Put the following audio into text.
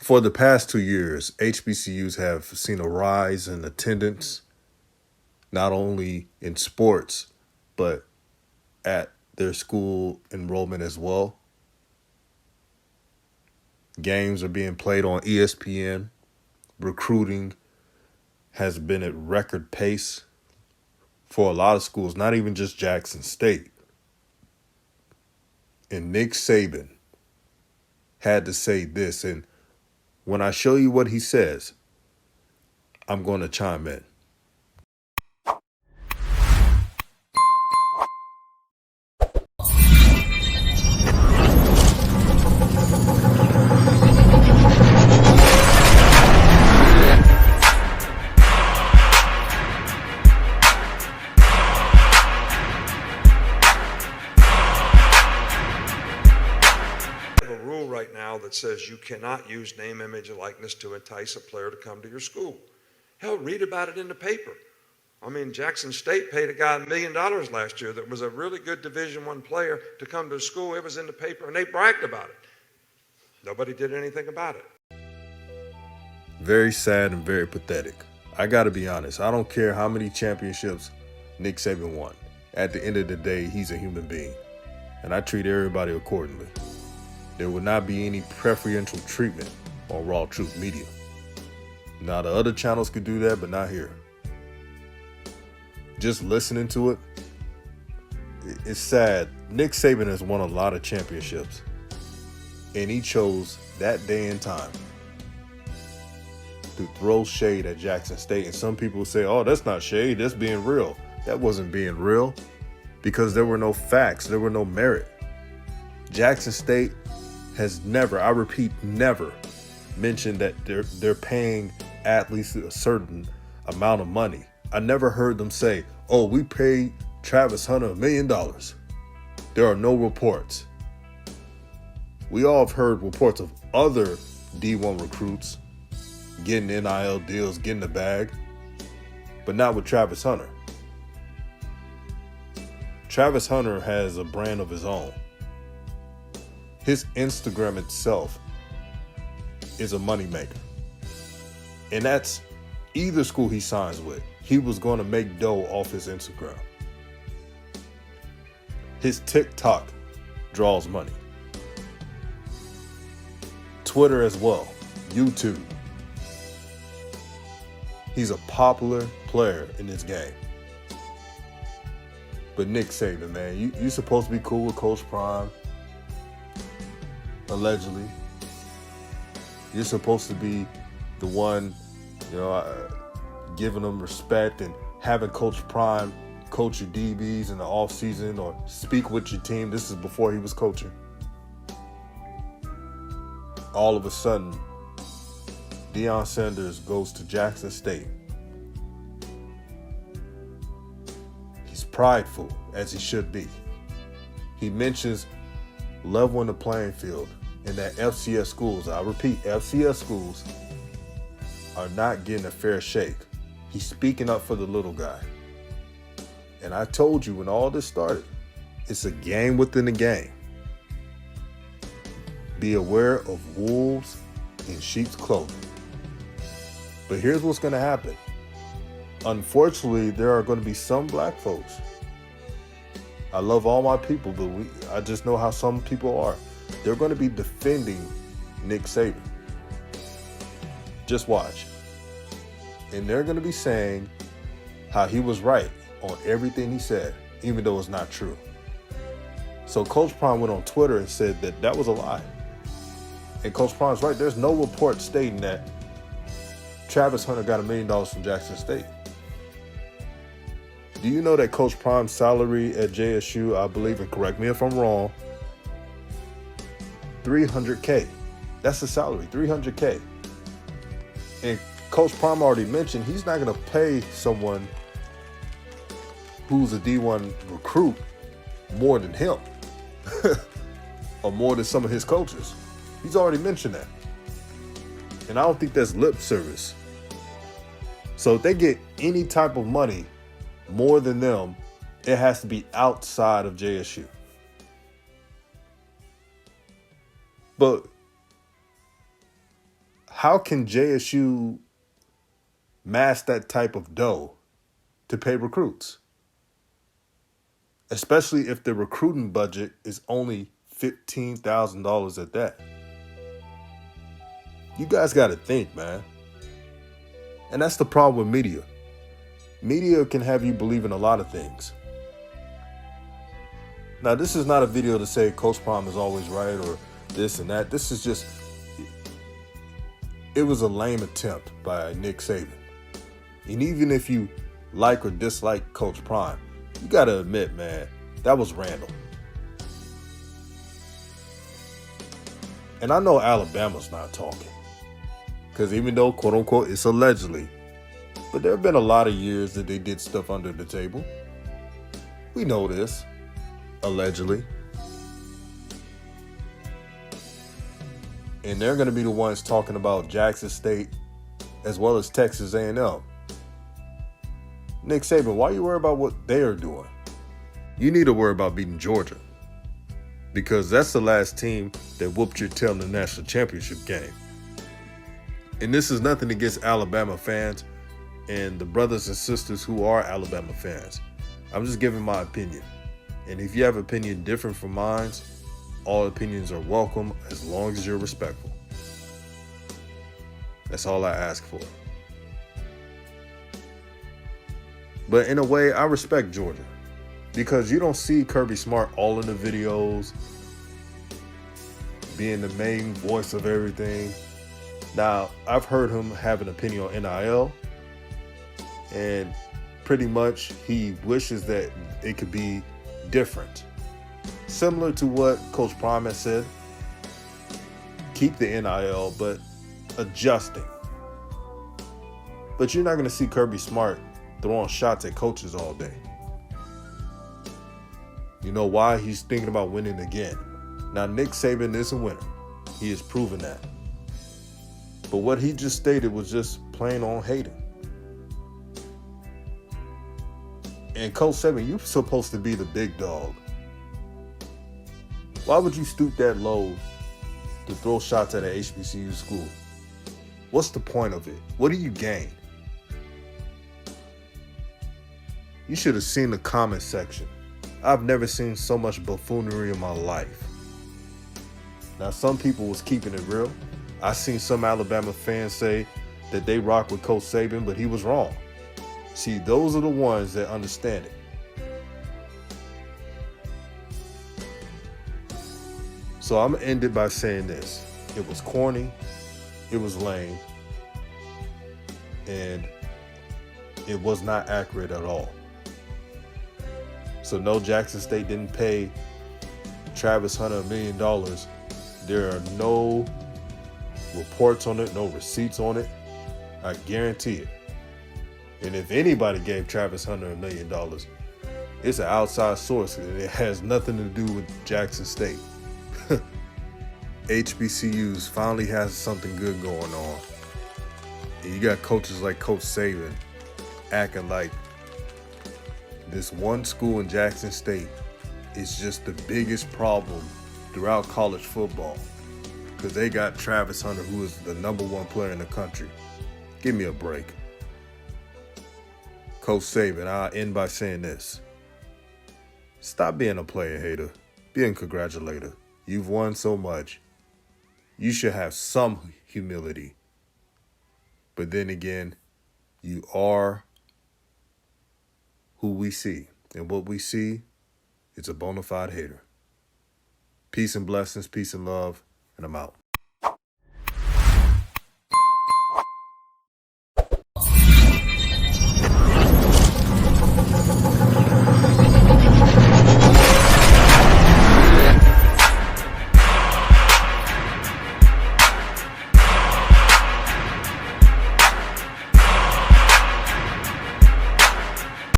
For the past 2 years, HBCUs have seen a rise in attendance, not only in sports, but at their school enrollment as well. Games are being played on ESPN. Recruiting has been at record pace for a lot of schools, not even just Jackson State. And Nick Saban had to say this, and when I show you what he says, I'm going to chime in. Right now that says you cannot use name, image, and likeness to entice a player to come to your school. Hell, read about it in the paper. I mean, Jackson State paid a guy $1 million last year that was a really good Division I player to come to school. It was in the paper, and they bragged about it. Nobody did anything about it. Very sad and very pathetic. I got to be honest. I don't care how many championships Nick Saban won. At the end of the day, he's a human being, and I treat everybody accordingly. There will not be any preferential treatment on RawTruth Media. Now, the other channels could do that, but not here. Just listening to it, it's sad. Nick Saban has won a lot of championships, and he chose that day and time to throw shade at Jackson State. And some people say, oh, that's not shade, that's being real. That wasn't being real because there were no facts, there were no merit. Jackson State has never, I repeat, never mentioned that they're paying athletes a certain amount of money. I never heard them say, oh, we paid Travis Hunter $1 million. There are no reports. We all have heard reports of other D1 recruits getting NIL deals, getting the bag, but not with Travis Hunter. Travis Hunter has a brand of his own. His Instagram itself is a moneymaker. And that's either school he signs with. He was going to make dough off his Instagram. His TikTok draws money. Twitter as well. YouTube. He's a popular player in this game. But Nick Saban, man, you're supposed to be cool with Coach Prime. Allegedly. You're supposed to be the one, giving them respect and having Coach Prime coach your DBs in the offseason or speak with your team. This is before he was coaching. All of a sudden, Deion Sanders goes to Jackson State. He's prideful, as he should be. He mentions leveling the playing field and that FCS schools, I repeat, FCS schools are not getting a fair shake. He's speaking up for the little guy. And I told you when all this started, it's a game within the game. Be aware of wolves in sheep's clothing. But here's what's going to happen. Unfortunately, there are going to be some black folks. I love all my people, but I just know how some people are. They're going to be defending Nick Saban. Just watch. And they're going to be saying how he was right on everything he said, even though it's not true. So Coach Prime went on Twitter and said that that was a lie. And Coach Prime's right. There's no report stating that Travis Hunter got $1 million from Jackson State. Do you know that Coach Prime's salary at JSU, I believe, and correct me if I'm wrong, $300K. That's the salary, $300K. And Coach Prime already mentioned he's not going to pay someone who's a D1 recruit more than him or more than some of his coaches. He's already mentioned that. And I don't think that's lip service. So if they get any type of money more than them, it has to be outside of JSU. But How can JSU mask that type of dough to pay recruits? Especially if the recruiting budget is only $15,000 at that. You guys got to think, man. And that's the problem with media. Media can have you believe in a lot of things. Now, this is not a video to say Coach Prime is always right or this and that. This is just, it was a lame attempt by Nick Saban. And even if you like or dislike Coach Prime, you got to admit, man, that was random. And I know Alabama's not talking. Because even though, quote unquote, it's allegedly, but there have been a lot of years that they did stuff under the table. We know this, allegedly. And they're going to be the ones talking about Jackson State as well as Texas A&M. Nick Saban, why you worry about what they are doing? You need to worry about beating Georgia. Because that's the last team that whooped your tail in the national championship game. And this is nothing against Alabama fans and the brothers and sisters who are Alabama fans. I'm just giving my opinion. And if you have an opinion different from mine, all opinions are welcome as long as you're respectful. That's all I ask for. But in a way, I respect Georgia. Because you don't see Kirby Smart all in the videos, being the main voice of everything. Now, I've heard him have an opinion on NIL, and pretty much he wishes that it could be different. Similar to what Coach Prime has said, keep the NIL, but adjusting. But you're not going to see Kirby Smart throwing shots at coaches all day. You know why? He's thinking about winning again. Now, Nick Saban is a winner. He has proven that. But what he just stated was just plain on hating. And Coach Saban, you're supposed to be the big dog. Why would you stoop that low to throw shots at an HBCU school? What's the point of it? What do you gain? You should have seen the comment section. I've never seen so much buffoonery in my life. Now, some people was keeping it real. I seen some Alabama fans say that they rock with Coach Saban, but he was wrong. See, those are the ones that understand it. So I'm going to end it by saying this. It was corny, it was lame, and it was not accurate at all. So no, Jackson State didn't pay Travis Hunter $1 million. There are no reports on it, no receipts on it. I guarantee it. And if anybody gave Travis Hunter $1 million, it's an outside source. It has nothing to do with Jackson State. HBCUs finally has something good going on. And you got coaches like Coach Saban acting like this one school in Jackson State is just the biggest problem throughout college football because they got Travis Hunter, who is the #1 player in the country. Give me a break. Coach Saban, I'll end by saying this. Stop being a player hater. Be a congratulator. You've won so much. You should have some humility. But then again, you are who we see. And what we see is a bona fide hater. Peace and blessings, peace and love, and I'm out.